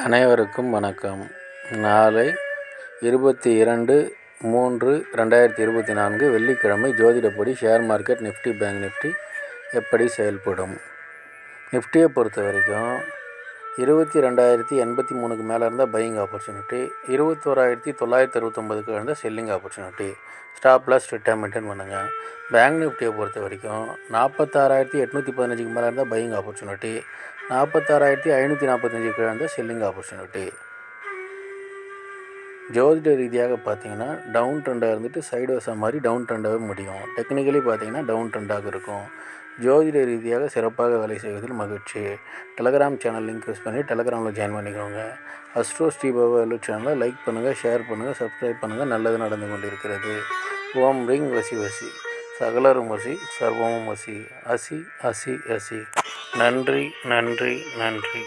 அனைவருக்கும் வணக்கம். நாளை 22/3/2024 வெள்ளிக்கிழமை ஜோதிடப்படி share market Nifty bank Nifty எப்படி செயல்படும்? நிஃப்டியை பொறுத்த வரைக்கும் 22,083க்கு மேலே இருந்தால் பையிங் ஆப்பர்ச்சுனிட்டி, 21,969க்கு இருந்தால் செல்லிங் ஆப்பர்ச்சுனிட்டி. ஸ்டாப் லாஸ் ஸ்ட்ரிக்டாக மெயின்டைன் பண்ணுங்கள். பேங்க் நிஃப்டியை பொறுத்த வரைக்கும் 46,815க்கு மேலே இருந்தால் பையிங் ஆப்பர்ச்சுனிட்டி, 46,545க்கு இருந்தால் செல்லிங் ஆப்பர்ச்சுனிட்டி. ஜோதிட ரீதியாக பார்த்தீங்கன்னா டவுன் ட்ரெண்டாக இருந்துட்டு சைட்வேஸாக மாதிரி டவுன் ட்ரெண்டாகவே முடியும். டெக்னிக்கலி பார்த்தீங்கன்னா டவுன் ட்ரெண்டாக இருக்கும். ஜோதிட ரீதியாக சிறப்பாக வேலை செய்வதில் மகிழ்ச்சி. டெலகிராம் சேனல் லிங்க் யூஸ் பண்ணி டெலகிராமில் ஜாயின் பண்ணிக்கோங்க. அஸ்ட்ரோ ஸ்ரீபாபா சேனலை லைக் பண்ணுங்கள், ஷேர் பண்ணுங்கள், சப்ஸ்கிரைப் பண்ணுங்கள். நல்லது நடந்து கொண்டிருக்கிறது. ஓம் ரிங் வசி வசி, சகலரும் வசி, சர்வமும் வசி, அசி அசி அசி. நன்றி நன்றி நன்றி.